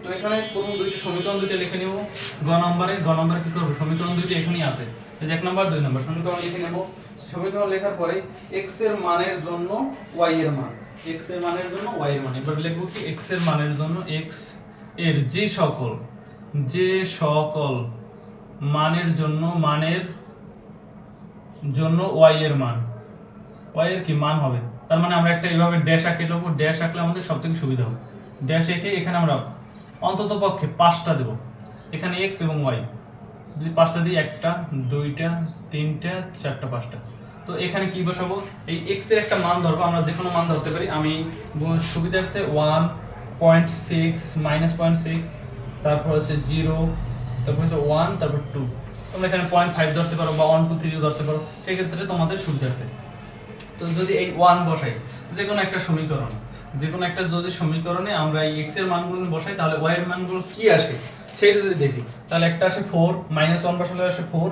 তো এখানে প্রথম দুইটি সমীকরণ দুইটা লিখে নিব। গ নম্বরে কি করব? সমীকরণ দুইটি এখানেই আছে, এই যে 1 নাম্বার 2 নাম্বার সমীকরণ লিখে নেব। সমীকরণ লেখার পরে x এর মানের জন্য y এর মান, x এর মানের জন্য y এর মান, এবার লিখব কি x এর মানের জন্য x এর যে সকল মানের জন্য y এর মান, y এর কি মান হবে। তার মানে আমরা একটা এইভাবে ড্যাশ আঁকে দেবো, ড্যাশ আঁকলে আমাদের সবথেকে সুবিধা হবে। ড্যাশ এঁকে এখানে আমরা অন্তত পক্ষে 5টা দেব, এখানে x এবং y, যদি 5টা দিই 1টা 2টা 3টা 4টা 5টা। তো এখানে কি বসাবো? এই x এর একটা মান ধরবো, আমরা যে কোনো মান ধরতে পারি। আমি সুবিধার্থে 1.6 -0.6, তারপর হচ্ছে 0, তারপর হচ্ছে 1, তারপর 2। তোমরা এখানে 0.5 ধরতে পারো বা 1 2 3 ধরতে পারো, সেই ক্ষেত্রে তোমাদের সুবিধার্থে। তো যদি এই 1 বসাই যে কোনো একটা যদি সমীকরণে আমরা এই x এর মানগুলো বসাই, তাহলে y এর মানগুলো কি আসে সেটা যদি দেখি, তাহলে একটা আসে 4, -1 বসালে আসে 4,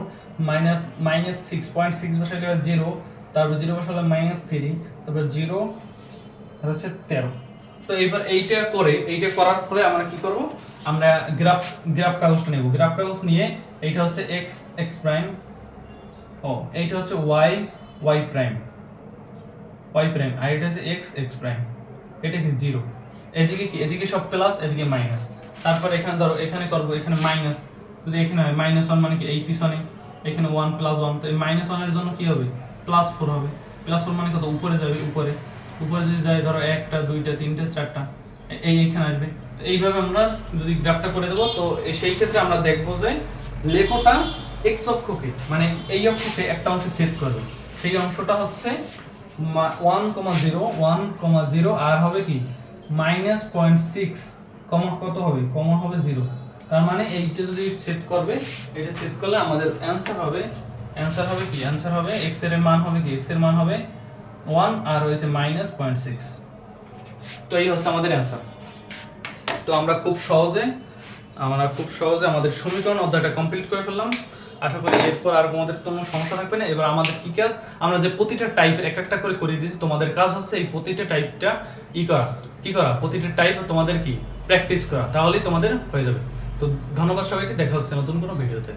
-6.6 বসালে 0, তারপর 0 বসালে -3, তারপর 0, আর হচ্ছে 13। তো এবার এইটা করার ফলে আমরা কি করব? আমরা গ্রাফ কাগজটা নেব। গ্রাফ কাগজ নিয়ে এইটা হচ্ছে x প্রাইম, এইটা হচ্ছে y প্রাইম, আর এটা হচ্ছে x প্রাইম, এটা কি 0, এদিকে সব প্লাস, এদিকে মাইনাস। তারপর এখানে ধরো এখানে করব, এখানে মাইনাস, যদি এখানে হয় -1 মানে কি এই পিছনে, এখানে 1 + 1, তো এই -1 এর জন্য কি হবে? +4 হবে। +4 মানে কত? উপরে যাবে, উপরে যদি যায় ধরো 1টা 2টা 3টা 4টা, এইখানে আসবে। তো এইভাবে আমরা যদি গ্রাফটা করে দেব, তো সেই ক্ষেত্রে আমরা দেখব যে লেখটা x অক্ষকে, মানে এই অক্ষকে একটা অংশে সেট করবে। সেই অংশটা হচ্ছে 1,0 আর হবে কি -0.6, কত হবে? কমা হবে 0। তার মানে এইটা যদি সেট করবে, এটা সেট করলে আমাদের অ্যানসার হবে কি? অ্যানসার হবে x এর মান হবে কি? x এর মান হবে 1 আর হয়েছে -0.6। তো এই হচ্ছে আমাদের অ্যানসার। তো আমরা খুব সহজে আমাদের সমীকরণ অধ্যায়টা কমপ্লিট করে ফেললাম। আশা করি এরপর আর তোমাদের কোনো সমস্যা থাকবে না। এবার আমাদের কি কাজ? আমরা যে প্রতিটা টাইপের একটা করে করিয়ে দিয়েছি, তোমাদের কাজ হচ্ছে এই প্রতিটা টাইপটা প্রতিটা টাইপ তোমাদের কি প্র্যাকটিস করা, তাহলেই তোমাদের হয়ে যাবে। তো ধন্যবাদ সবাইকে, দেখা হচ্ছে নতুন কোনো ভিডিওতে।